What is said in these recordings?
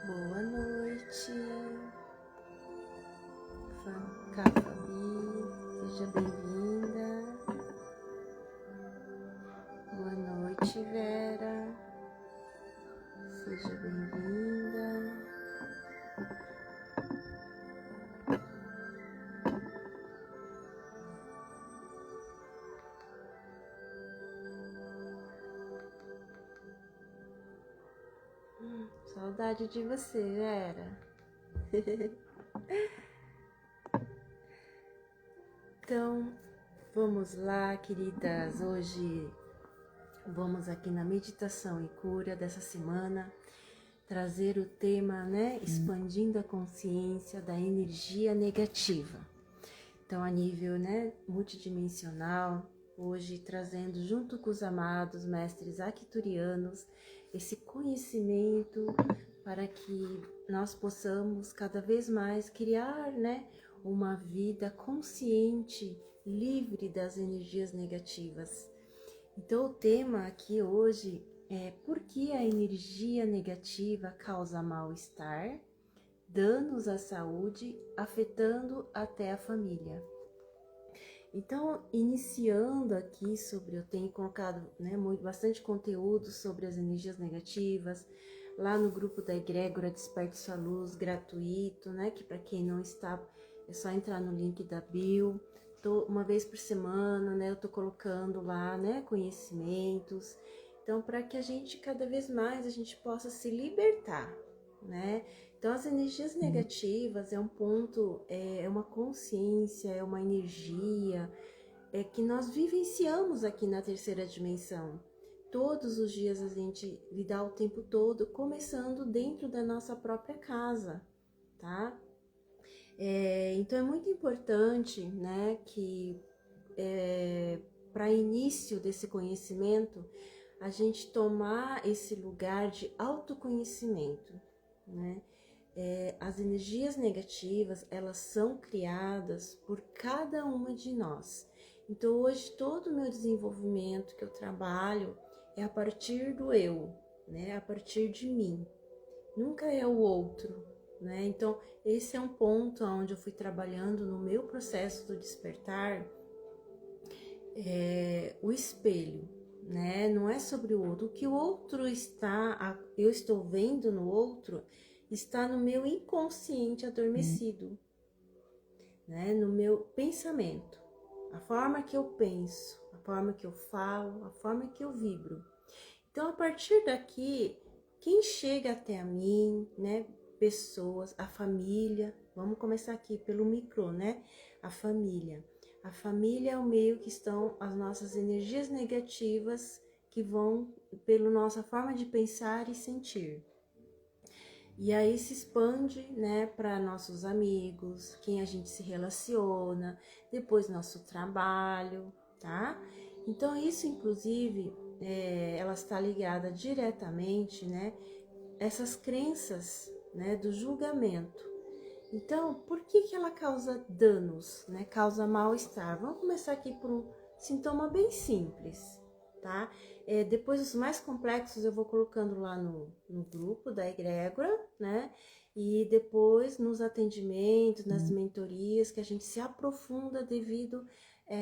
Boa noite, Fabi, seja bem-vinda. Boa noite, Vera, seja bem-vinda. Saudade de você, Vera. Então, vamos lá, queridas. Hoje vamos aqui na meditação e cura dessa semana trazer o tema, né, expandindo a consciência da energia negativa. Então, a nível, né, multidimensional, hoje trazendo junto com os amados mestres arcturianos esse conhecimento para que nós possamos cada vez mais criar, né, uma vida consciente, livre das energias negativas. Então, o tema aqui hoje é por que a energia negativa causa mal-estar, danos à saúde, afetando até a família. Então, iniciando aqui sobre, eu tenho colocado, né, bastante conteúdo sobre as energias negativas, lá no grupo da Egrégora Desperte Sua Luz, gratuito, né, que para quem não está, é só entrar no link da bio. Uma vez por semana, né, eu tô colocando lá, né, conhecimentos. Então, para que a gente, cada vez mais, a gente possa se libertar, né? Então, as energias negativas é um ponto, é uma consciência, é uma energia que nós vivenciamos aqui na terceira dimensão. Todos os dias a gente lidar o tempo todo, começando dentro da nossa própria casa, tá? Então, é muito importante, né, que para início desse conhecimento, a gente tomar esse lugar de autoconhecimento, né? As energias negativas, elas são criadas por cada uma de nós. Então, hoje, todo o meu desenvolvimento que eu trabalho é a partir do eu, né? A partir de mim. Nunca é o outro, né? Então, esse é um ponto onde eu fui trabalhando no meu processo do despertar, o espelho, né? Não é sobre o outro. O que o outro eu estou vendo no outro, está no meu inconsciente adormecido, né? No meu pensamento, a forma que eu penso, a forma que eu falo, a forma que eu vibro. Então, a partir daqui, quem chega até a mim, né? Pessoas, a família, vamos começar aqui pelo micro, né? A família. A família é o meio que estão as nossas energias negativas que vão pela nossa forma de pensar e sentir. E aí se expande, né, para nossos amigos, quem a gente se relaciona, depois nosso trabalho, tá? Então isso, inclusive, ela está ligada diretamente, né, essas crenças, né, do julgamento. Então, por que ela causa danos, né, causa mal-estar? Vamos começar aqui por um sintoma bem simples, tá? Depois os mais complexos eu vou colocando lá no grupo da egrégora, né? E depois nos atendimentos, nas mentorias, que a gente se aprofunda devido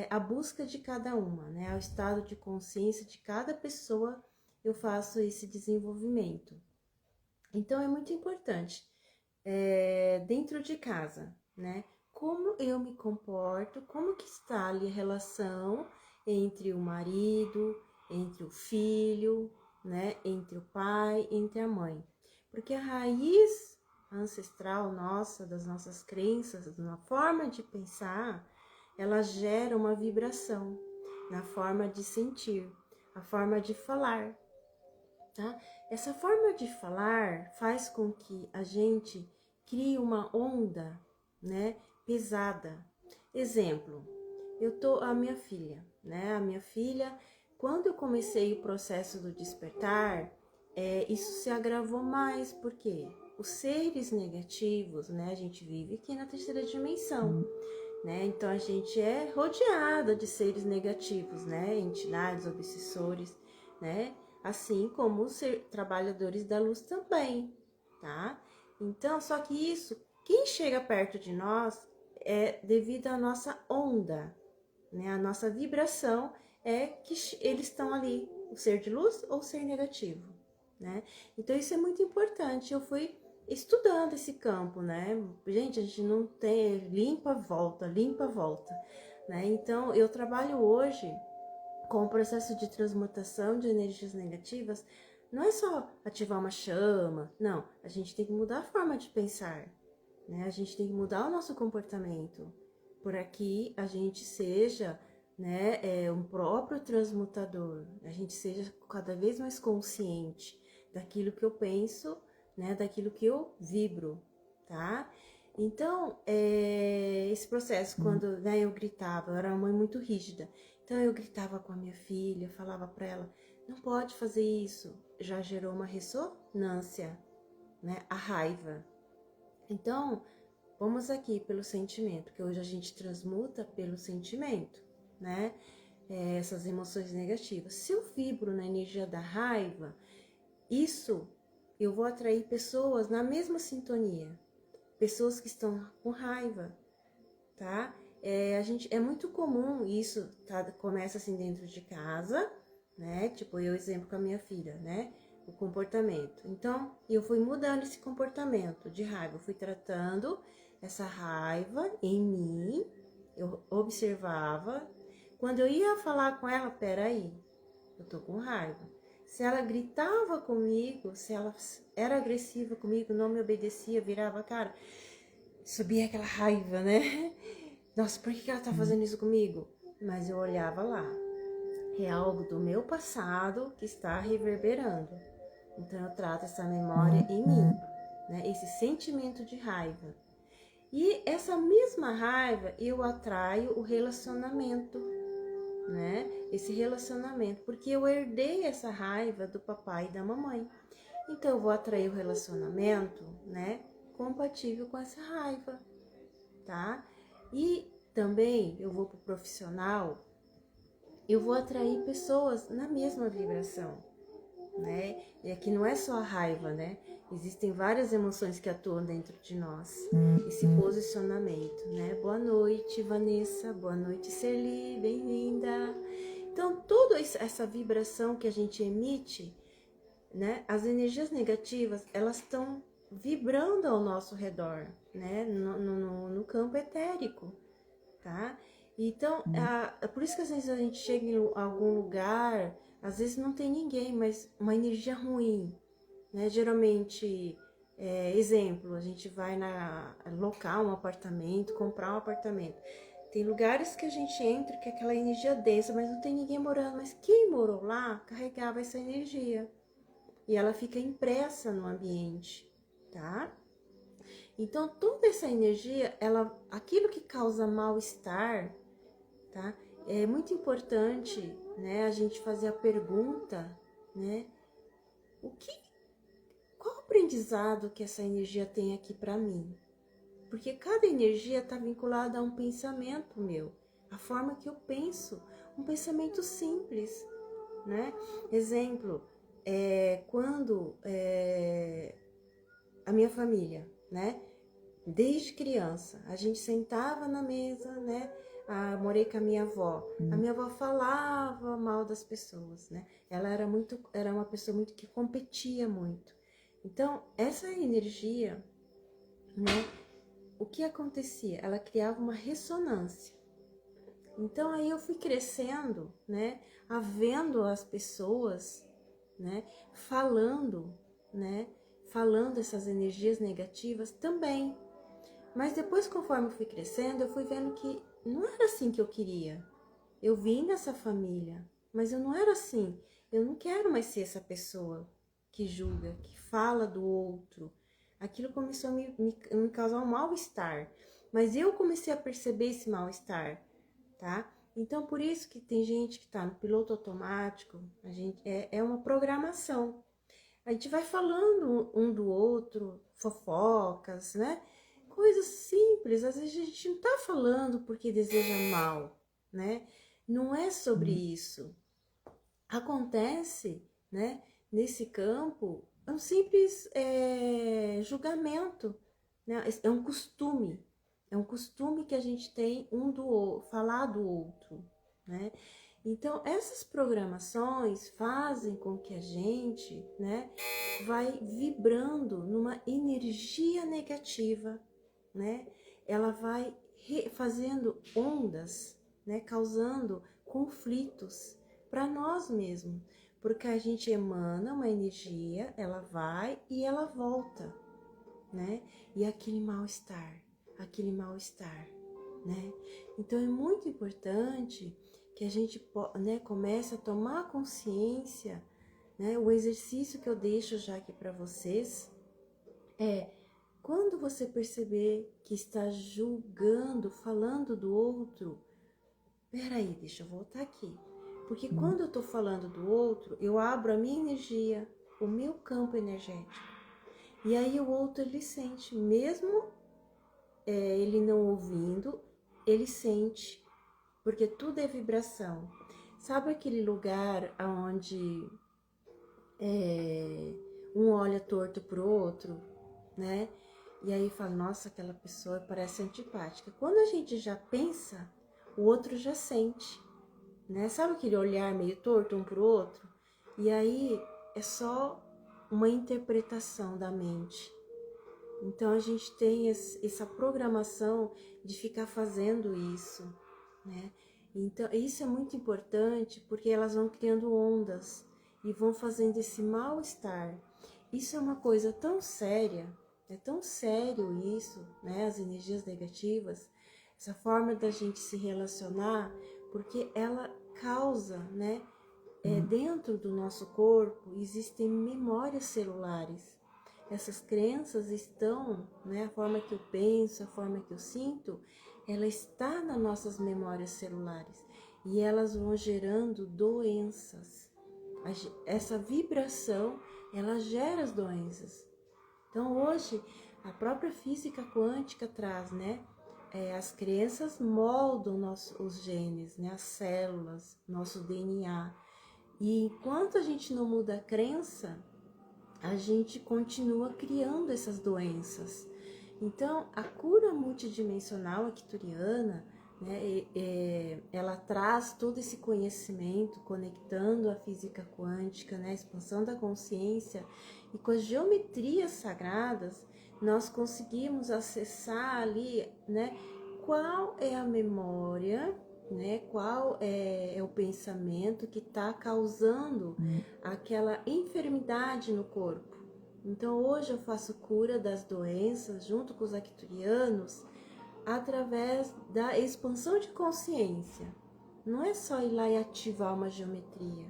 à busca de cada uma, né? Ao estado de consciência de cada pessoa, eu faço esse desenvolvimento. Então, é muito importante, dentro de casa, né? Como eu me comporto, como que está ali a relação entre o marido, entre o filho, né? Entre o pai, entre a mãe. Porque a raiz ancestral nossa, das nossas crenças, na forma de pensar, ela gera uma vibração na forma de sentir, a forma de falar, tá? Essa forma de falar faz com que a gente crie uma onda, né, pesada. Exemplo, a minha filha, né? A minha filha, quando eu comecei o processo do despertar, isso se agravou mais, porque os seres negativos, né? A gente vive aqui na terceira dimensão, né? Então a gente é rodeada de seres negativos, né? Entidades, obsessores, né? Assim como os trabalhadores da luz também, tá? Então, só que isso, quem chega perto de nós é devido à nossa onda, né? A nossa vibração é que eles estão ali, o ser de luz ou o ser negativo, né? Então isso é muito importante. Eu fui estudando esse campo, né? Gente, a gente não tem limpa, volta, né? Então eu trabalho hoje com o processo de transmutação de energias negativas. Não é só ativar uma chama, não. A gente tem que mudar a forma de pensar, né? A gente tem que mudar o nosso comportamento. Por aqui a gente seja, né, um próprio transmutador, a gente seja cada vez mais consciente daquilo que eu penso, né, daquilo que eu vibro, tá? Então, esse processo, quando, né, eu gritava, eu era uma mãe muito rígida, então eu gritava com a minha filha, falava para ela, não pode fazer isso, já gerou uma ressonância, né, a raiva. Então, vamos aqui pelo sentimento, que hoje a gente transmuta pelo sentimento, né? Essas emoções negativas. Se eu vibro na energia da raiva, isso eu vou atrair pessoas na mesma sintonia, pessoas que estão com raiva, tá? É muito comum isso, tá? Começa assim dentro de casa, né? Tipo, eu exemplo com a minha filha, né? O comportamento. Então, eu fui mudando esse comportamento de raiva, eu fui tratando essa raiva em mim, eu observava. Quando eu ia falar com ela, peraí, eu tô com raiva. Se ela gritava comigo, se ela era agressiva comigo, não me obedecia, virava a cara, subia aquela raiva, né? Nossa, por que ela tá fazendo isso comigo? Mas eu olhava lá, é algo do meu passado que está reverberando. Então eu trato essa memória em mim, né? Esse sentimento de raiva. E essa mesma raiva eu atraio o relacionamento, né? Esse relacionamento, porque eu herdei essa raiva do papai e da mamãe. Então eu vou atrair o relacionamento, né? Compatível com essa raiva, tá? E também eu vou pro profissional, eu vou atrair pessoas na mesma vibração, né? E aqui não é só a raiva, né? Existem várias emoções que atuam dentro de nós. Esse posicionamento, né? Boa noite, Vanessa. Boa noite, Serli. Bem-vinda. Então, toda essa vibração que a gente emite, né? As energias negativas, elas estão vibrando ao nosso redor, né? No campo etérico, tá? Então, é por isso que às vezes a gente chega em algum lugar, às vezes não tem ninguém, mas uma energia ruim, né? Geralmente, exemplo, a gente vai locar um apartamento, comprar um apartamento. Tem lugares que a gente entra que é aquela energia densa, mas não tem ninguém morando. Mas quem morou lá carregava essa energia. E ela fica impressa no ambiente, tá? Então, toda essa energia, aquilo que causa mal-estar, tá? É muito importante, né, a gente fazer a pergunta, né? Qual o aprendizado que essa energia tem aqui para mim? Porque cada energia está vinculada a um pensamento meu, a forma que eu penso, um pensamento simples, né? Exemplo, quando a minha família, né? Desde criança, a gente sentava na mesa, né? Morei com a minha avó. A minha avó falava mal das pessoas, né? Ela era uma pessoa muito que competia muito. Então, essa energia, né? O que acontecia? Ela criava uma ressonância. Então, aí eu fui crescendo, né? Vendo as pessoas, né? Falando, né? falando essas energias negativas também. Mas depois, conforme eu fui crescendo, eu fui vendo que não era assim que eu queria. Eu vim dessa família, mas eu não era assim. Eu não quero mais ser essa pessoa que julga, que fala do outro. Aquilo começou a me causar um mal-estar. Mas eu comecei a perceber esse mal-estar, tá? Então, por isso que tem gente que tá no piloto automático, é uma programação. A gente vai falando um do outro, fofocas, né? Coisas simples, às vezes a gente não tá falando porque deseja mal, né? Não é sobre isso. Acontece, né, nesse campo, é um simples julgamento, né? É um costume que a gente tem falar do outro, né? Então, essas programações fazem com que a gente, né, vai vibrando numa energia negativa, né? Ela vai fazendo ondas, né, causando conflitos para nós mesmos, porque a gente emana uma energia, ela vai e ela volta, né? E aquele mal-estar, né? Então é muito importante que a gente, né, comece a tomar consciência, né? O exercício que eu deixo já aqui para vocês é: quando você perceber que está julgando, falando do outro, peraí, deixa eu voltar aqui. Porque quando eu tô falando do outro, eu abro a minha energia, o meu campo energético. E aí o outro, ele sente, mesmo ele não ouvindo, ele sente, porque tudo é vibração. Sabe aquele lugar onde um olha torto pro outro, né? E aí fala, nossa, aquela pessoa parece antipática. Quando a gente já pensa, o outro já sente, né? Sabe aquele olhar meio torto um pro outro? E aí é só uma interpretação da mente. Então a gente tem essa programação de ficar fazendo isso, né? Então isso é muito importante porque elas vão criando ondas e vão fazendo esse mal-estar. Isso é uma coisa tão séria, é tão sério isso, né? As energias negativas, essa forma da gente se relacionar, porque ela causa, né? Dentro do nosso corpo existem memórias celulares. Essas crenças estão, né? A forma que eu penso, a forma que eu sinto, ela está nas nossas memórias celulares e elas vão gerando doenças. Essa vibração, ela gera as doenças. Então hoje a própria física quântica traz, né? As crenças moldam os genes, né? As células, nosso DNA. E enquanto a gente não muda a crença, a gente continua criando essas doenças. Então, a cura multidimensional arcturiana, né, ela traz todo esse conhecimento, conectando a física quântica, né, a expansão da consciência, e com as geometrias sagradas, nós conseguimos acessar ali, né, qual é a memória, né, qual é o pensamento que está causando aquela enfermidade no corpo. Então hoje eu faço cura das doenças junto com os arcturianos através da expansão de consciência. Não é só ir lá e ativar uma geometria,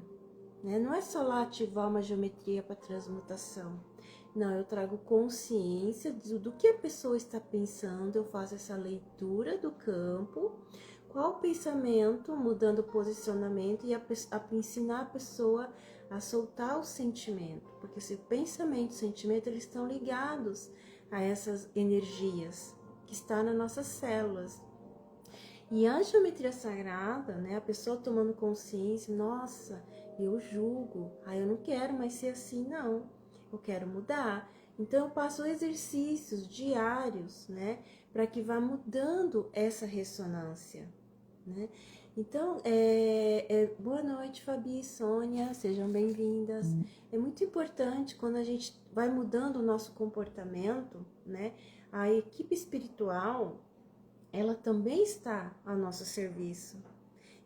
né? Não é só lá ativar uma geometria para transmutação. Não, eu trago consciência do que a pessoa está pensando, eu faço essa leitura do campo, qual o pensamento, mudando o posicionamento e ensinar a pessoa a soltar o sentimento, porque se o pensamento e o sentimento, eles estão ligados a essas energias que estão nas nossas células. E a geometria sagrada, né, a pessoa tomando consciência, nossa, eu julgo, eu não quero mais ser assim, não, eu quero mudar. Então eu passo exercícios diários, né, para que vá mudando essa ressonância, né? Então, boa noite, Fabi e Sônia, sejam bem-vindas. É muito importante quando a gente vai mudando o nosso comportamento, né? A equipe espiritual, ela também está a nosso serviço.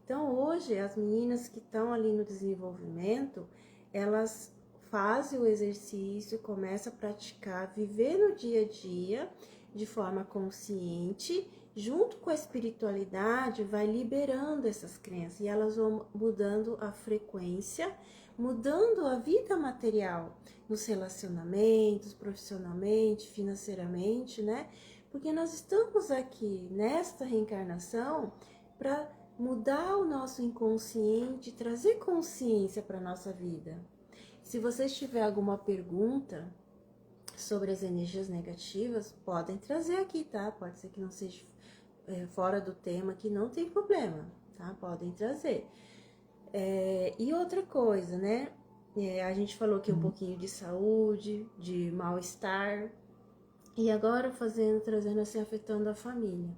Então, hoje, as meninas que estão ali no desenvolvimento, elas faz o exercício, começa a praticar, viver no dia a dia de forma consciente, junto com a espiritualidade, vai liberando essas crenças e elas vão mudando a frequência, mudando a vida material, nos relacionamentos, profissionalmente, financeiramente, né? Porque nós estamos aqui nesta reencarnação para mudar o nosso inconsciente, trazer consciência para a nossa vida. Se vocês tiverem alguma pergunta sobre as energias negativas, podem trazer aqui, tá? Pode ser que não seja fora do tema, que não tem problema, tá? Podem trazer. E outra coisa, né? A gente falou aqui um pouquinho de saúde, de mal-estar, e agora trazendo assim, afetando a família.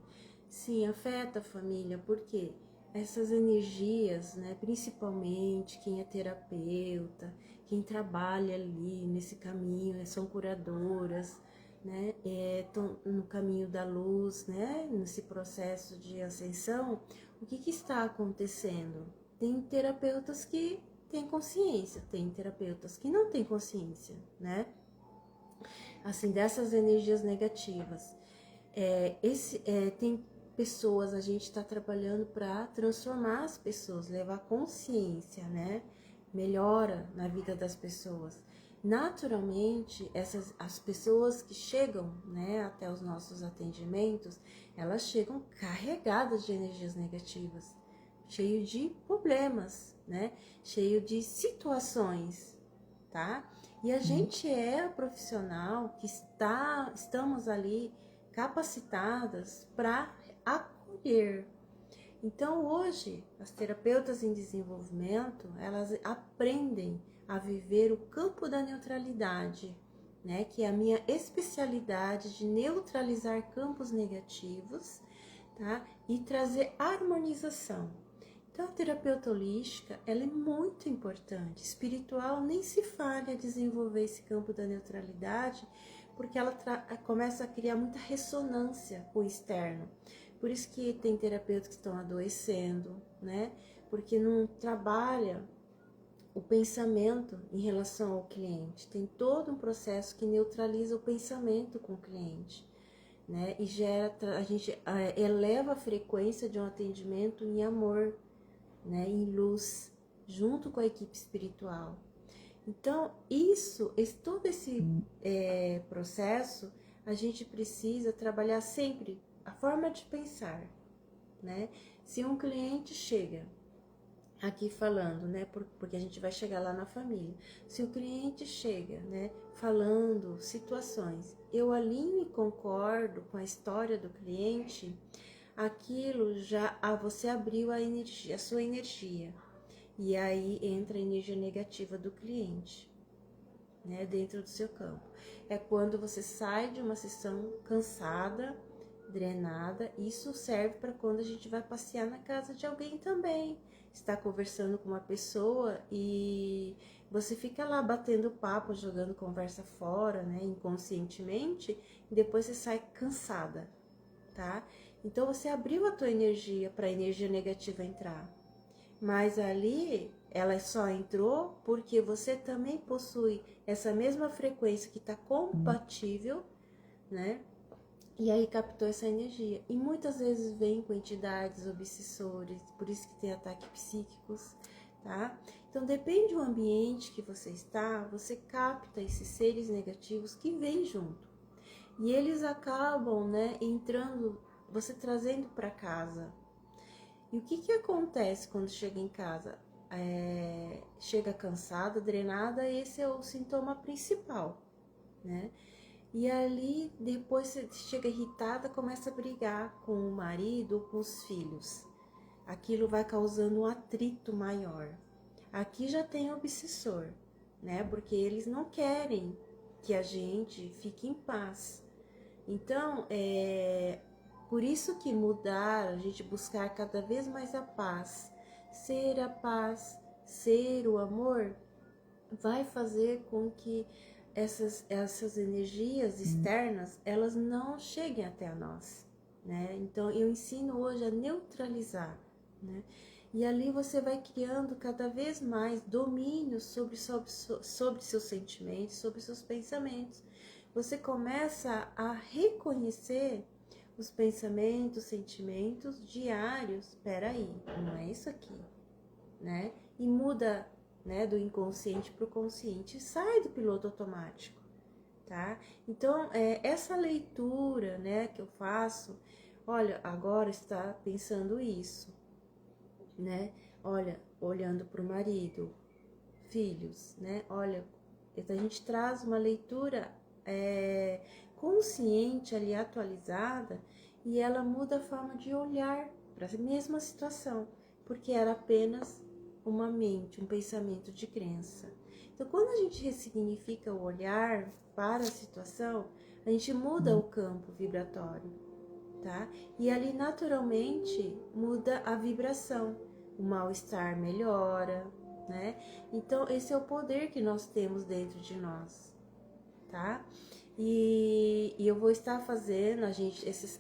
Sim, afeta a família, porque essas energias, né, principalmente quem é terapeuta, quem trabalha ali nesse caminho, são curadoras, né, estão no caminho da luz, né, nesse processo de ascensão, o que está acontecendo? Tem terapeutas que têm consciência, tem terapeutas que não têm consciência, né? Assim, dessas energias negativas. Tem pessoas, a gente está trabalhando para transformar as pessoas, levar consciência, né? Melhora na vida das pessoas. Naturalmente, as pessoas que chegam, né, até os nossos atendimentos, elas chegam carregadas de energias negativas, cheio de problemas, né? Cheio de situações, tá? E a gente é profissional que estamos ali capacitadas para acolher. Então hoje, as terapeutas em desenvolvimento, elas aprendem a viver o campo da neutralidade, né? Que é a minha especialidade de neutralizar campos negativos, tá? E trazer harmonização. Então, a terapeuta holística, ela é muito importante. Espiritual, nem se fale a desenvolver esse campo da neutralidade, porque ela começa a criar muita ressonância com o externo. Por isso que tem terapeutas que estão adoecendo, né? Porque não trabalha o pensamento em relação ao cliente. Tem todo um processo que neutraliza o pensamento com o cliente, né? E a gente eleva a frequência de um atendimento em amor, né, em luz, junto com a equipe espiritual. Então, todo esse processo, a gente precisa trabalhar sempre a forma de pensar, né? Se um cliente chega aqui falando, né, porque a gente vai chegar lá na família, se o cliente chega, né, falando situações, eu alinho e concordo com a história do cliente, aquilo você abriu a sua energia, e aí entra a energia negativa do cliente, né, dentro do seu campo. É quando você sai de uma sessão cansada, drenada. Isso serve para quando a gente vai passear na casa de alguém também, está conversando com uma pessoa e você fica lá batendo papo, jogando conversa fora, né, inconscientemente, e depois você sai cansada, tá? Então você abriu a tua energia para a energia negativa entrar. Mas ali ela só entrou porque você também possui essa mesma frequência que está compatível, né? E aí captou essa energia. E muitas vezes vem com entidades obsessores, por isso que tem ataques psíquicos, tá? Então depende do ambiente que você está, você capta esses seres negativos que vêm junto. E eles acabam, né, entrando, você trazendo para casa. E o que acontece quando chega em casa? Chega cansada, drenada, esse é o sintoma principal, né? E ali, depois você chega irritada, começa a brigar com o marido ou com os filhos. Aquilo vai causando um atrito maior. Aqui já tem obsessor, né? Porque eles não querem que a gente fique em paz. Então, por isso que mudar, a gente buscar cada vez mais a paz, ser o amor, vai fazer com que essas energias externas, elas não cheguem até nós, né? Então, eu ensino hoje a neutralizar, né? E ali você vai criando cada vez mais domínio sobre seus sentimentos, sobre seus pensamentos. Você começa a reconhecer os pensamentos, sentimentos diários. Espera aí, não é isso aqui, né? E muda, né, do inconsciente para o consciente, sai do piloto automático, tá? Então, essa leitura, né, que eu faço, olha, agora está pensando isso, né? Olha, olhando para o marido, filhos, né? Olha, a gente traz uma leitura consciente ali, atualizada, e ela muda a forma de olhar para a mesma situação, porque era apenas uma mente, um pensamento de crença. Então, quando a gente ressignifica o olhar para a situação, a gente muda o campo vibratório, tá? E ali naturalmente muda a vibração, o mal-estar melhora, né? Então, esse é o poder que nós temos dentro de nós, tá? E eu vou estar fazendo,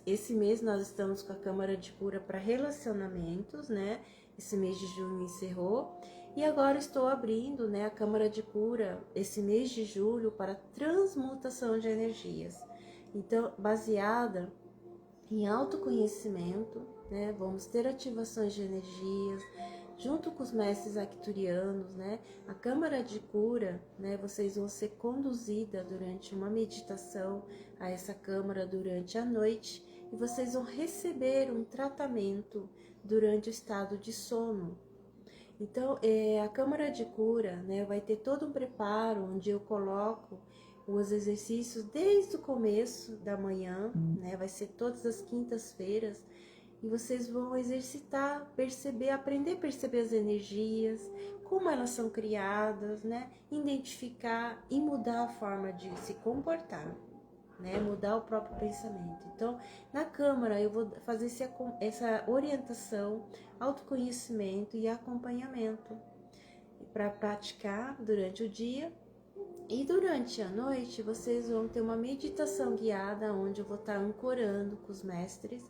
esse mês nós estamos com a Câmara de Cura para relacionamentos, né? Esse mês de junho encerrou. E agora estou abrindo, né, a Câmara de Cura esse mês de julho para transmutação de energias. Então, baseada em autoconhecimento, né? Vamos ter ativações de energias, junto com os mestres arcturianos, né? A Câmara de Cura, né? Vocês vão ser conduzidas durante uma meditação a essa câmara durante a noite e vocês vão receber um tratamento durante o estado de sono. Então, a Câmara de Cura, né? Vai ter todo um preparo onde eu coloco os exercícios desde o começo da manhã, né? Vai ser todas as quintas-feiras. E vocês vão exercitar, perceber, aprender a perceber as energias, como elas são criadas, né? Identificar e mudar a forma de se comportar, né? Mudar o próprio pensamento. Então, na Câmara eu vou fazer essa orientação, autoconhecimento e acompanhamento para praticar durante o dia. E durante a noite vocês vão ter uma meditação guiada onde eu vou estar ancorando com os mestres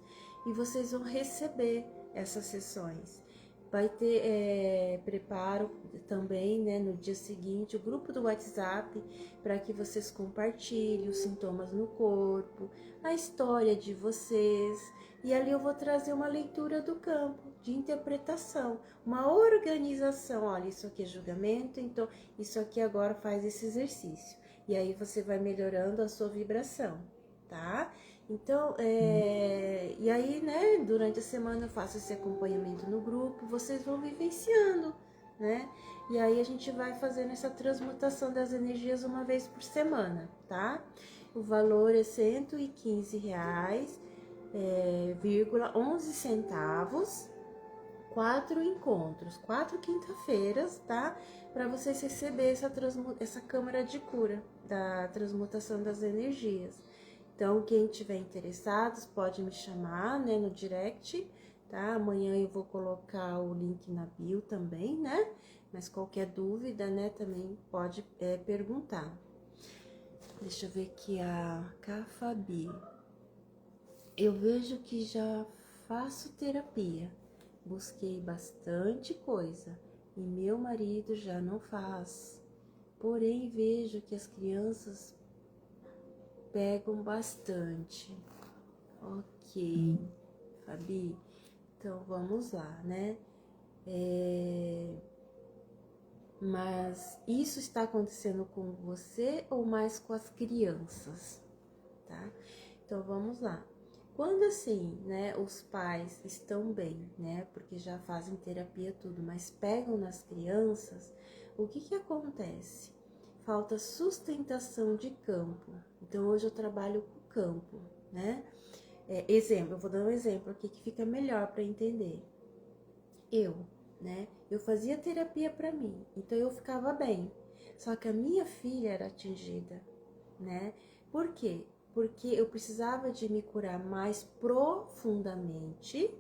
e vocês vão receber essas sessões. Vai ter preparo também, né, no dia seguinte, o grupo do WhatsApp para que vocês compartilhem os sintomas no corpo, a história de vocês. E ali eu vou trazer uma leitura do campo, de interpretação, uma organização. Olha, isso aqui é julgamento, então isso aqui agora faz esse exercício. E aí você vai melhorando a sua vibração, tá? Então, e aí, né, durante a semana eu faço esse acompanhamento no grupo, vocês vão vivenciando, né? E aí a gente vai fazendo essa transmutação das energias uma vez por semana, tá? O valor é R$115, 11 centavos, 4 encontros, 4 quinta-feiras, tá? Para vocês receber essa câmara de cura da transmutação das energias. Então, quem tiver interessados pode me chamar, né, no direct, tá? Amanhã eu vou colocar o link na bio também, né? Mas qualquer dúvida, né, também pode perguntar. Deixa eu ver aqui a Cafabi. Eu vejo que já faço terapia. Busquei bastante coisa e meu marido já não faz. Porém, vejo que as crianças pegam bastante. Ok, Fabi. Então, vamos lá, né? Mas isso está acontecendo com você ou mais com as crianças, tá? Então, vamos lá. Quando assim, né, os pais estão bem, né, porque já fazem terapia tudo, mas pegam nas crianças, o que acontece? Falta sustentação de campo. Então, hoje eu trabalho com o campo, né? Exemplo, eu vou dar um exemplo aqui que fica melhor para entender. Né, eu fazia terapia para mim, então eu ficava bem. Só que a minha filha era atingida, né? Por quê? Porque eu precisava de me curar mais profundamente,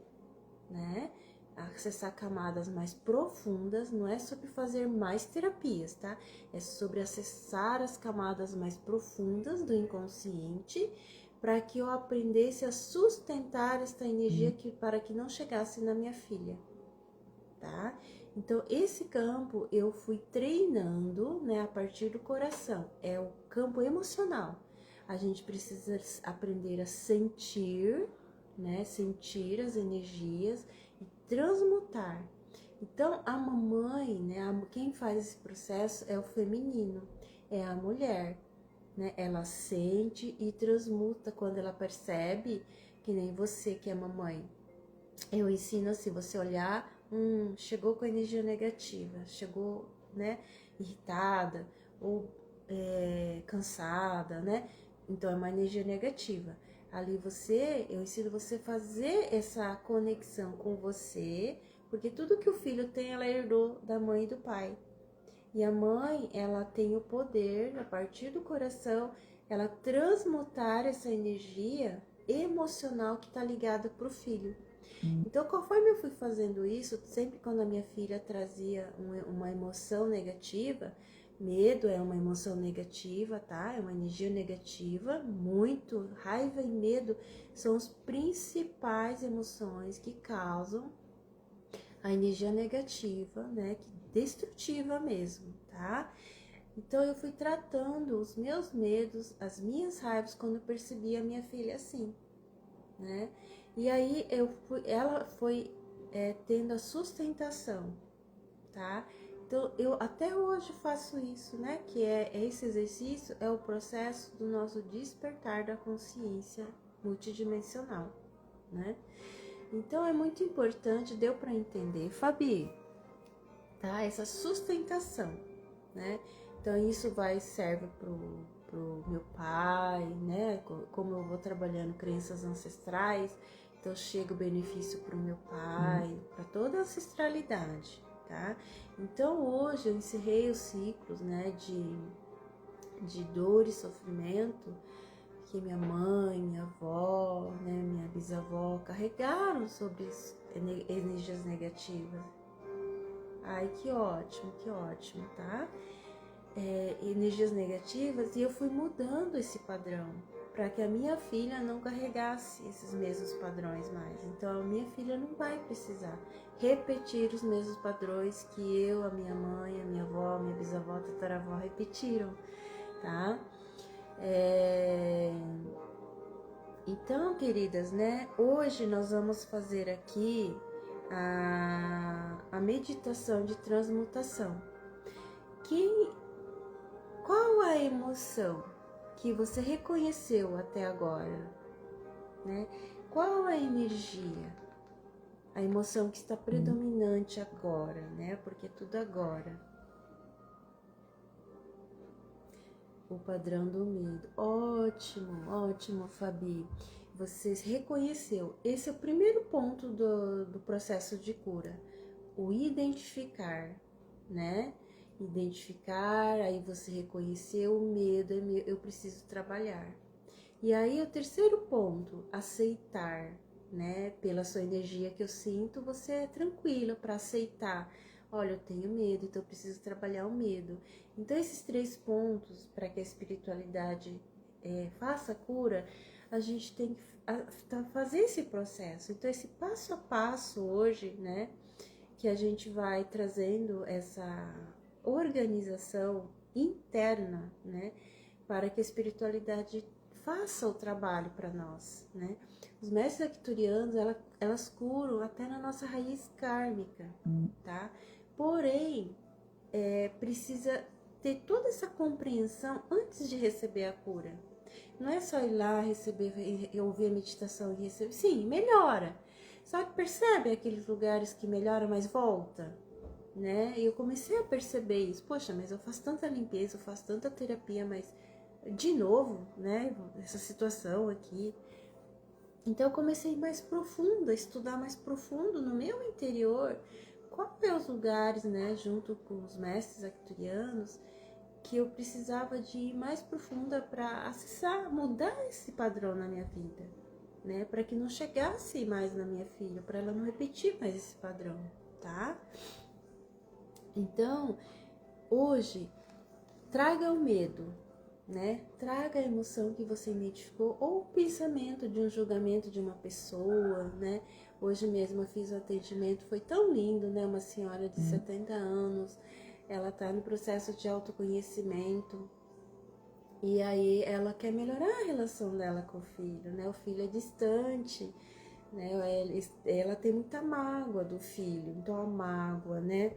né? Acessar camadas mais profundas, não é sobre fazer mais terapias, tá? É sobre acessar as camadas mais profundas do inconsciente para que eu aprendesse a sustentar esta energia para que não chegasse na minha filha, tá? Então, esse campo eu fui treinando, né, a partir do coração. É o campo emocional. A gente precisa aprender a sentir, né, sentir as energias e transmutar. Então, a mamãe, né, quem faz esse processo é o feminino, é a mulher, né? Ela sente e transmuta quando ela percebe, que nem você que é mamãe. Eu ensino assim, você olhar, chegou com energia negativa, chegou, né, irritada ou cansada, né? Então é uma energia negativa. Ali eu ensino você a fazer essa conexão com você, porque tudo que o filho tem, ela herdou da mãe e do pai. E a mãe, ela tem o poder, a partir do coração, ela transmutar essa energia emocional que está ligada para o filho. Então, conforme eu fui fazendo isso, sempre quando a minha filha trazia uma emoção negativa, medo é uma emoção negativa, tá? É uma energia negativa, muito. Raiva e medo são as principais emoções que causam a energia negativa, né? Que destrutiva mesmo, tá? Então eu fui tratando os meus medos, as minhas raivas quando eu percebi a minha filha assim, né? E aí ela foi tendo a sustentação, tá? Então eu até hoje faço isso, né? Que esse exercício é o processo do nosso despertar da consciência multidimensional, né? Então é muito importante, deu para entender, Fabi, tá? Essa sustentação, né? Então isso serve pro meu pai, né? Como eu vou trabalhando crenças ancestrais, então chega o benefício pro meu pai, para toda a ancestralidade, tá? Então hoje eu encerrei os ciclos, né? De dor e sofrimento que minha mãe, minha avó, né, minha bisavó carregaram sobre energias negativas. Ai, que ótimo, tá? Energias negativas, e eu fui mudando esse padrão para que a minha filha não carregasse esses mesmos padrões mais. Então, a minha filha não vai precisar repetir os mesmos padrões que eu, a minha mãe, a minha avó, a minha bisavó, a tataravó repetiram, tá? Então, queridas, né? Hoje nós vamos fazer aqui a meditação de transmutação. Qual a emoção que você reconheceu até agora, né? Qual a energia, a emoção que está predominante agora, né? Porque é tudo agora. O padrão do medo. Ótimo, Fabi. Você reconheceu. Esse é o primeiro ponto do processo de cura. O identificar, né? Identificar, aí você reconheceu o medo, eu preciso trabalhar. E aí o terceiro ponto, aceitar, né? Pela sua energia que eu sinto, você é tranquila para aceitar. Olha, eu tenho medo, então eu preciso trabalhar o medo. Então esses 3 pontos, para que a espiritualidade faça a cura, a gente tem que fazer esse processo. Então esse passo a passo hoje, né? Que a gente vai trazendo essa organização interna, né? Para que a espiritualidade faça o trabalho para nós, né? Os mestres arcturianos, elas curam até na nossa raiz kármica, tá? Porém, precisa ter toda essa compreensão antes de receber a cura. Não é só ir lá, receber, ouvir a meditação e receber. Sim, melhora. Só que percebe aqueles lugares que melhora, mas volta, né? E eu comecei a perceber isso. Poxa, mas eu faço tanta limpeza, eu faço tanta terapia, mas de novo, né? Essa situação aqui. Então eu comecei mais profundo, a estudar mais profundo no meu interior. Quais são os lugares, né? Junto com os mestres arcturianos, que eu precisava de ir mais profunda para acessar, mudar esse padrão na minha vida, né? Para que não chegasse mais na minha filha, para ela não repetir mais esse padrão, tá? Então, hoje, traga o medo, né? Traga a emoção que você identificou ou o pensamento de um julgamento de uma pessoa, né? Hoje mesmo eu fiz um atendimento, foi tão lindo, né? Uma senhora de 70 anos, ela tá no processo de autoconhecimento e aí ela quer melhorar a relação dela com o filho, né? O filho é distante, né? Ela tem muita mágoa do filho, então a mágoa, né?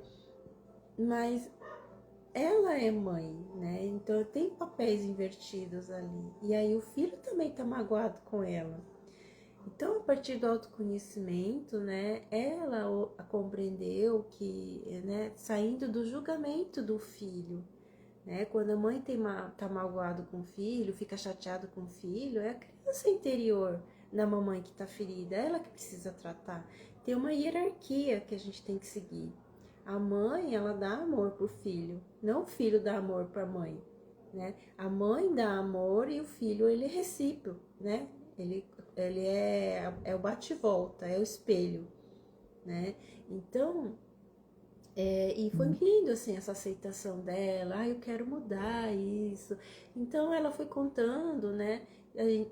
Mas ela é mãe, né? Então tem papéis invertidos ali. E aí o filho também tá magoado com ela. Então, a partir do autoconhecimento, né, ela compreendeu que, né, saindo do julgamento do filho, né, quando a mãe tá magoado com o filho, fica chateado com o filho, é a criança interior da mamãe que tá ferida, é ela que precisa tratar. Tem uma hierarquia que a gente tem que seguir. A mãe, ela dá amor pro filho, não o filho dá amor pra mãe, né? A mãe dá amor e o filho, ele é recíproco, né? Ele é o bate-volta, é o espelho, né? Então, e foi lindo, assim, essa aceitação dela. Ah, eu quero mudar isso. Então, ela foi contando, né?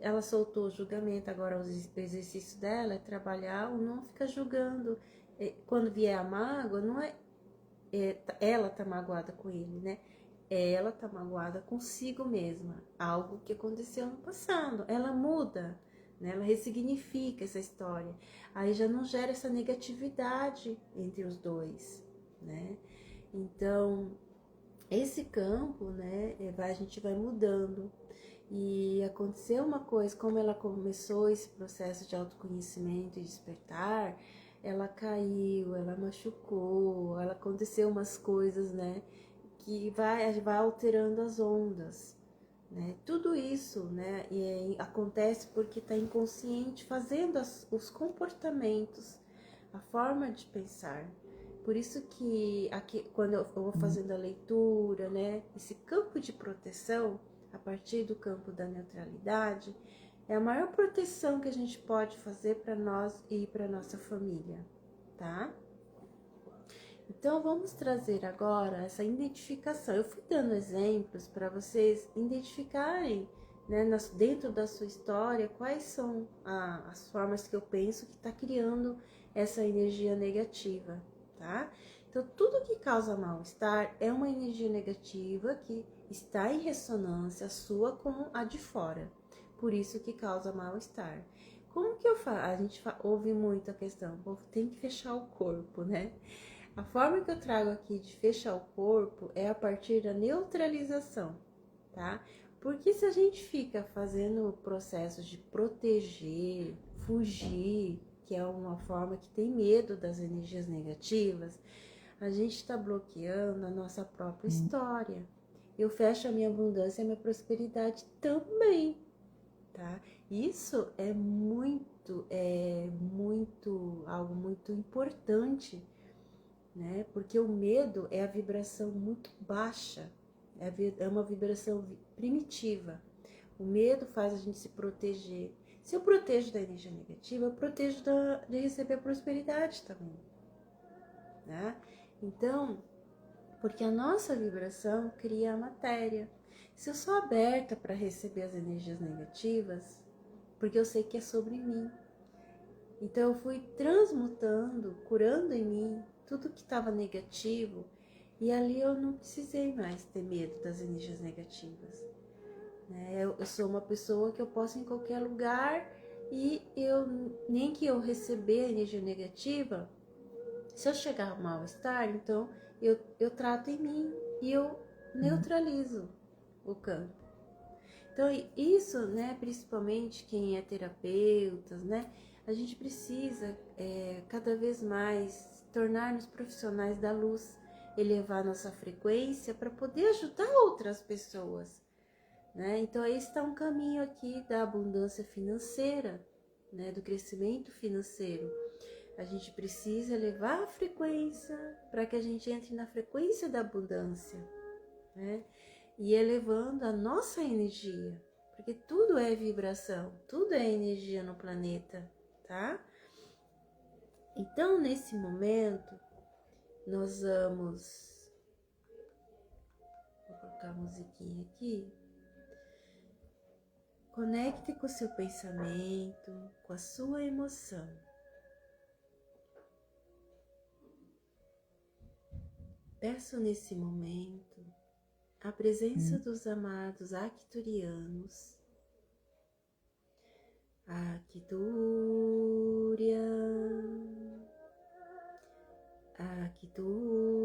Ela soltou o julgamento. Agora, o exercício dela é trabalhar ou não ficar julgando. Quando vier a mágoa, não ela tá magoada com ele, né? Ela tá magoada consigo mesma. Algo que aconteceu no passado. Ela muda, né? Ela ressignifica essa história. Aí já não gera essa negatividade entre os dois, né? Então, esse campo, né? A gente vai mudando. E aconteceu uma coisa, como ela começou esse processo de autoconhecimento e despertar, ela caiu, ela machucou, ela aconteceu umas coisas, né? Que vai alterando as ondas, né? Tudo isso, né? Acontece porque está inconsciente fazendo os comportamentos, a forma de pensar. Por isso que aqui, quando eu vou fazendo a leitura, né? Esse campo de proteção, a partir do campo da neutralidade, é a maior proteção que a gente pode fazer para nós e para nossa família, tá? Então, vamos trazer agora essa identificação. Eu fui dando exemplos para vocês identificarem, né, dentro da sua história, quais são as formas que eu penso que está criando essa energia negativa, tá? Então, tudo que causa mal-estar é uma energia negativa que está em ressonância sua com a de fora. Por isso que causa mal-estar. Como que eu faço? A gente ouve muito a questão, o povo tem que fechar o corpo, né? A forma que eu trago aqui de fechar o corpo é a partir da neutralização, tá? Porque se a gente fica fazendo processos de proteger, fugir, que é uma forma que tem medo das energias negativas, a gente está bloqueando a nossa própria história. Eu fecho a minha abundância e a minha prosperidade também, tá? Isso é algo muito importante, né? Porque o medo é a vibração muito baixa, é uma vibração primitiva. O medo faz a gente se proteger. Se eu protejo da energia negativa, eu protejo de receber prosperidade também, né? Então, porque a nossa vibração cria a matéria. Se eu sou aberta para receber as energias negativas, porque eu sei que é sobre mim, então eu fui transmutando, curando em mim tudo que estava negativo, e ali eu não precisei mais ter medo das energias negativas, né? Eu sou uma pessoa que eu posso ir em qualquer lugar e nem que eu receber a energia negativa, se eu chegar ao mal-estar, então eu trato em mim e eu neutralizo o campo. Então, isso, né, principalmente quem é terapeutas, né, a gente precisa cada vez mais tornar-nos profissionais da luz, elevar nossa frequência para poder ajudar outras pessoas, né? Então, aí está um caminho aqui da abundância financeira, né, do crescimento financeiro. A gente precisa elevar a frequência para que a gente entre na frequência da abundância, né? E elevando a nossa energia, porque tudo é vibração, tudo é energia no planeta, tá? Então, nesse momento, nós vamos... Vou colocar a musiquinha aqui. Conecte com o seu pensamento, com a sua emoção. Peço nesse momento a presença dos amados Arcturianos. Arctúria, Arctúria.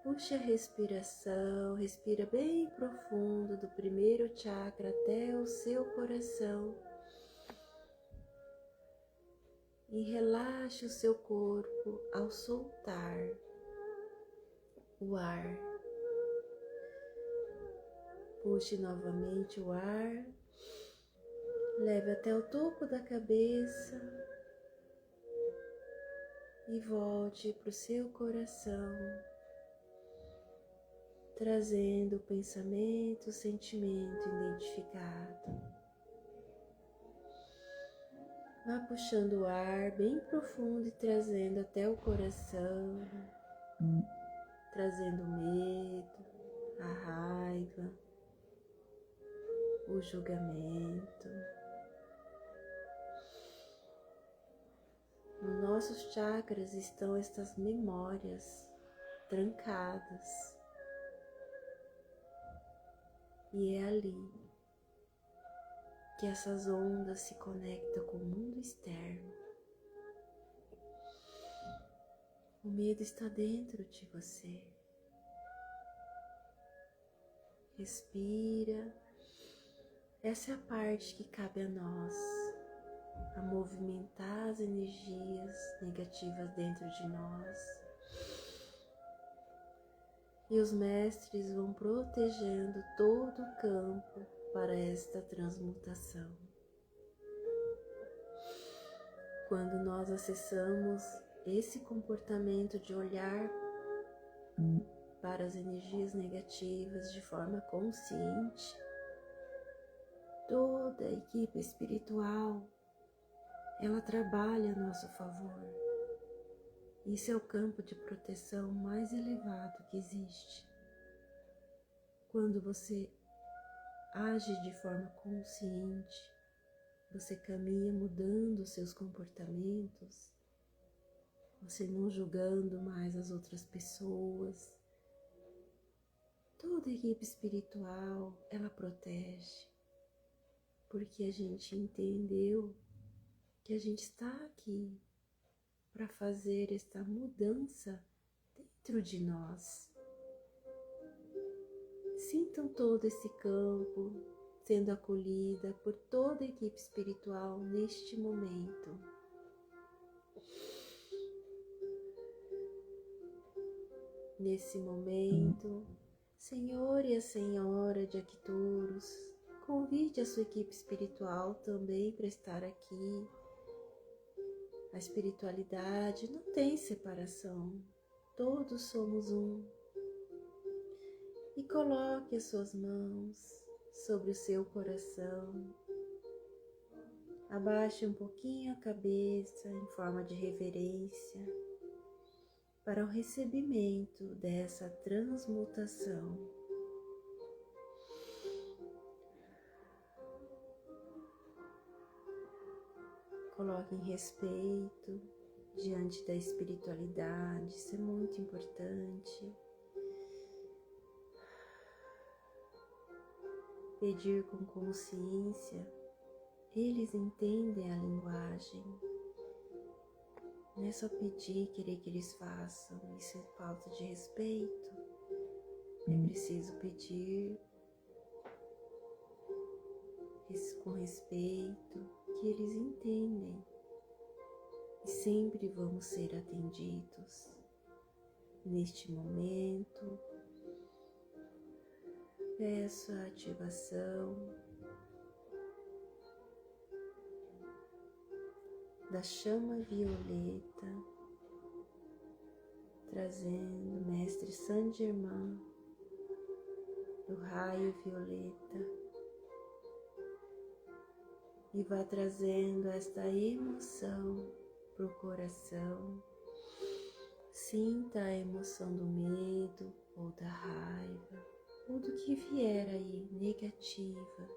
Puxe a respiração, respira bem profundo do primeiro chakra até o seu coração. E relaxe o seu corpo ao soltar o ar. Puxe novamente o ar, leve até o topo da cabeça e volte para o seu coração, trazendo o pensamento, o sentimento identificado. Vá puxando o ar bem profundo e trazendo até o coração, trazendo o medo, a raiva, o julgamento. Nos nossos chakras estão estas memórias trancadas. E é ali que essas ondas se conectam com o mundo externo. O medo está dentro de você. Respira. Essa é a parte que cabe a nós, a movimentar as energias negativas dentro de nós. E os mestres vão protegendo todo o campo para esta transmutação. Quando nós acessamos esse comportamento de olhar para as energias negativas de forma consciente, toda a equipe espiritual, ela trabalha a nosso favor. Isso é o campo de proteção mais elevado que existe. Quando você age de forma consciente, você caminha mudando os seus comportamentos, você não julgando mais as outras pessoas. Toda a equipe espiritual, ela protege, porque a gente entendeu que a gente está aqui para fazer esta mudança dentro de nós. Sintam todo esse campo sendo acolhida por toda a equipe espiritual neste momento. Nesse momento, Senhor e a Senhora de Arcturus, convide a sua equipe espiritual também para estar aqui. A espiritualidade não tem separação, todos somos um. E coloque as suas mãos sobre o seu coração. Abaixe um pouquinho a cabeça em forma de reverência para o recebimento dessa transmutação. Coloque em respeito diante da espiritualidade, isso é muito importante. Pedir com consciência, eles entendem a linguagem. Não é só pedir, querer que eles façam, isso é falta de respeito. É preciso pedir com respeito, que eles entendem. E sempre vamos ser atendidos. Neste momento, peço a ativação da chama violeta, trazendo o Mestre Saint Germain do raio violeta, e vá trazendo esta emoção para o coração. Sinta a emoção do medo, ou da raiva, ou do que vier aí negativa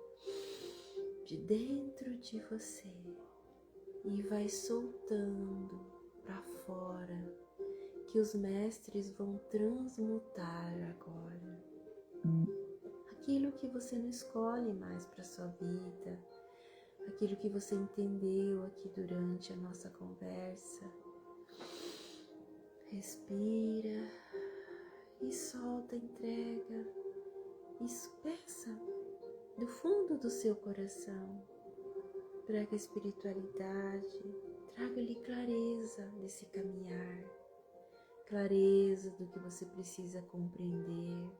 de dentro de você, e vai soltando para fora, que os mestres vão transmutar agora. Aquilo que você não escolhe mais para sua vida, aquilo que você entendeu aqui durante a nossa conversa. Respira e solta, entrega e peça do fundo do seu coração. Traga espiritualidade, traga-lhe clareza desse caminhar, clareza do que você precisa compreender.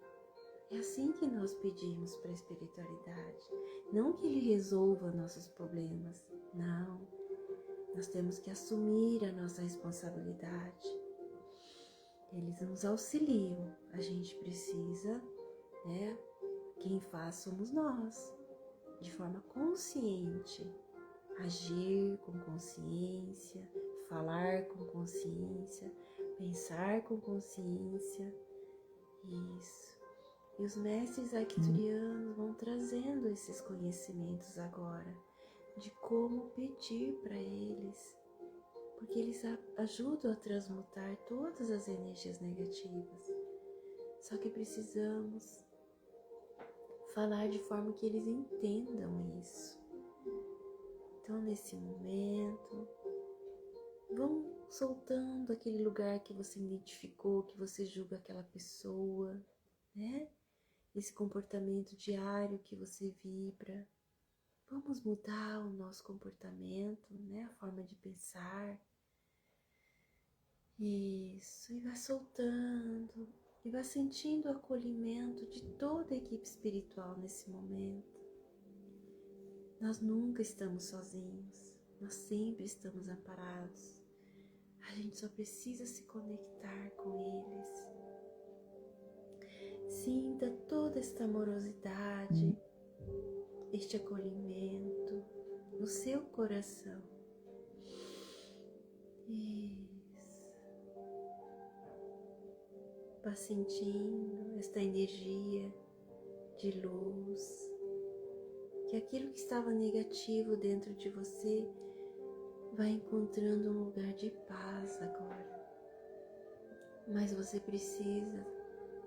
É assim que nós pedimos para a espiritualidade, não que ele resolva nossos problemas, não. Nós temos que assumir a nossa responsabilidade. Eles nos auxiliam, a gente precisa, né? Quem faz somos nós, de forma consciente, agir com consciência, falar com consciência, pensar com consciência, isso. E os mestres arcturianos vão trazendo esses conhecimentos agora, de como pedir para eles, porque eles ajudam a transmutar todas as energias negativas. Só que precisamos falar de forma que eles entendam isso. Então, nesse momento, vão soltando aquele lugar que você identificou, que você julga aquela pessoa, né? Esse comportamento diário que você vibra. Vamos mudar o nosso comportamento, né? A forma de pensar. Isso, e vai soltando, e vai sentindo o acolhimento de toda a equipe espiritual nesse momento. Nós nunca estamos sozinhos, nós sempre estamos amparados. A gente só precisa se conectar com eles. Sinta toda esta amorosidade, este acolhimento no seu coração. Isso. Vá sentindo esta energia de luz, que aquilo que estava negativo dentro de você vai encontrando um lugar de paz agora. Mas você precisa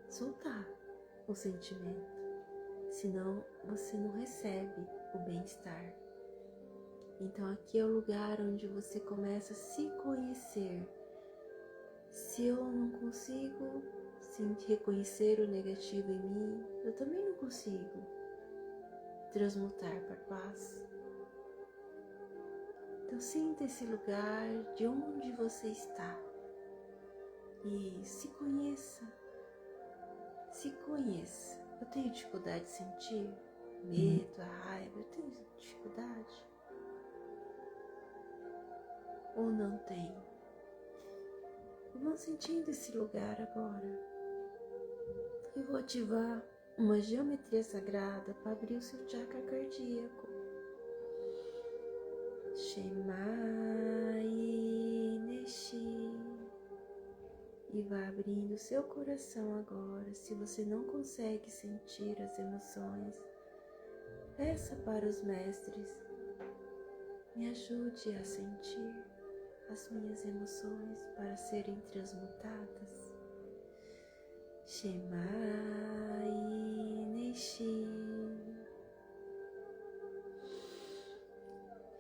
soltar o sentimento, senão você não recebe o bem-estar. Então aqui é o lugar onde você começa a se conhecer. Se eu não consigo reconhecer o negativo em mim, eu também não consigo transmutar para a paz. Então sinta esse lugar de onde você está e se conheça. Se conheça. Eu tenho dificuldade de sentir medo, a raiva, eu tenho dificuldade. Ou não tenho? E vão sentindo esse lugar agora. Eu vou ativar uma geometria sagrada para abrir o seu chakra cardíaco. Shemai Neshi. E vá abrindo o seu coração agora. Se você não consegue sentir as emoções, peça para os mestres. Me ajude a sentir as minhas emoções para serem transmutadas. Shemai Neshi.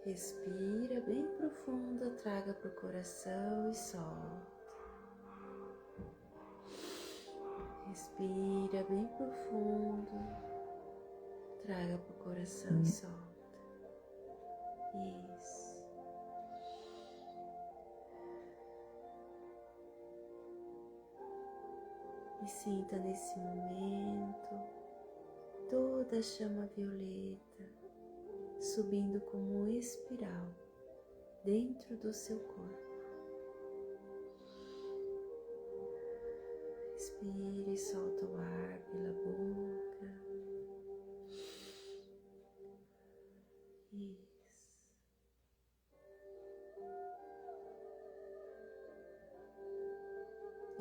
Respira bem profundo, traga para o coração e solta. Respira bem profundo, traga para o coração e solta. Isso. E sinta nesse momento toda a chama violeta subindo como uma espiral dentro do seu corpo. Respira e solta o ar pela boca. Isso.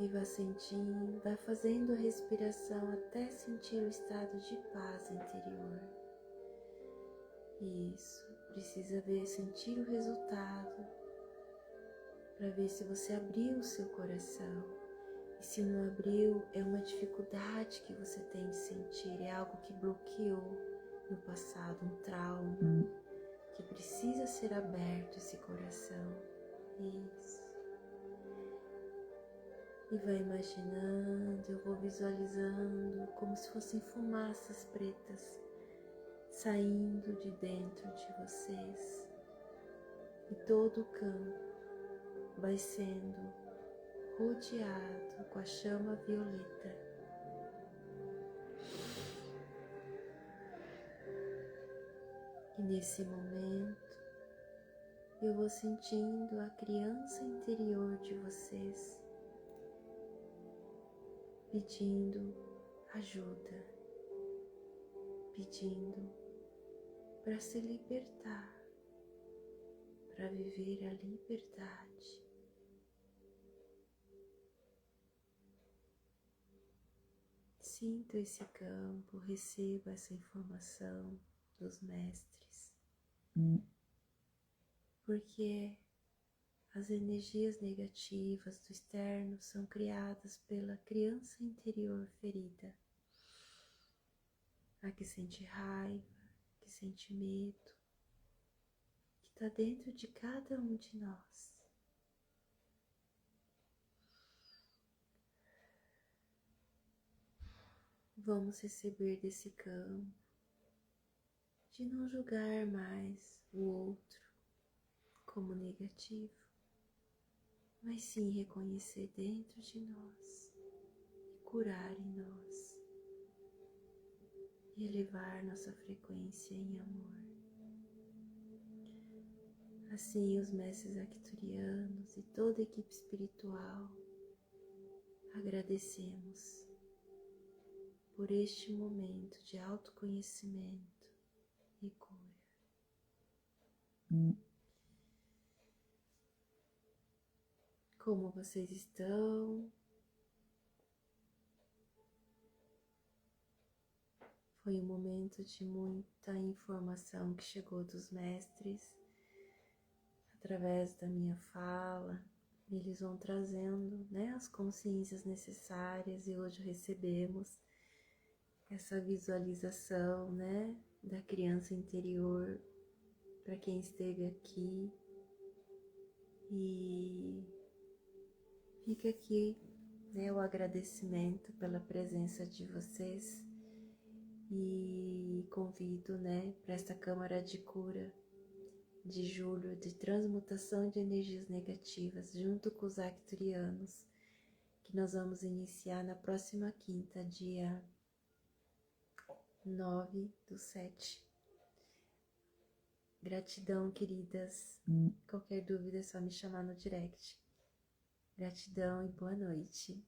E vá sentindo, vá fazendo a respiração até sentir o estado de paz interior. Isso, precisa ver, sentir o resultado, para ver se você abriu o seu coração. E se não abriu, é uma dificuldade que você tem de sentir, é algo que bloqueou no passado, um trauma, que precisa ser aberto esse coração. Isso. E vai imaginando, eu vou visualizando como se fossem fumaças pretas saindo de dentro de vocês. E todo o campo vai sendo rodeado com a chama violeta. E nesse momento eu vou sentindo a criança interior de vocês pedindo ajuda, pedindo para se libertar, para viver a liberdade. Sinta esse campo, receba essa informação dos mestres, porque as energias negativas do externo são criadas pela criança interior ferida, a que sente raiva, que sente medo, que está dentro de cada um de nós. Vamos receber desse campo, de não julgar mais o outro como negativo, mas sim reconhecer dentro de nós e curar em nós e elevar nossa frequência em amor. Assim, os mestres arcturianos e toda a equipe espiritual agradecemos por este momento de autoconhecimento e cura. Como vocês estão? Foi um momento de muita informação que chegou dos mestres através da minha fala. Eles vão trazendo, né, as consciências necessárias e hoje recebemos essa visualização, né, da criança interior para quem esteve aqui. E fica aqui, né, o agradecimento pela presença de vocês e convido, né, para esta Câmara de Cura de julho, de transmutação de energias negativas, junto com os arcturianos, que nós vamos iniciar na próxima quinta, dia 9/7. Gratidão, queridas. Qualquer dúvida é só me chamar no direct. Gratidão e boa noite.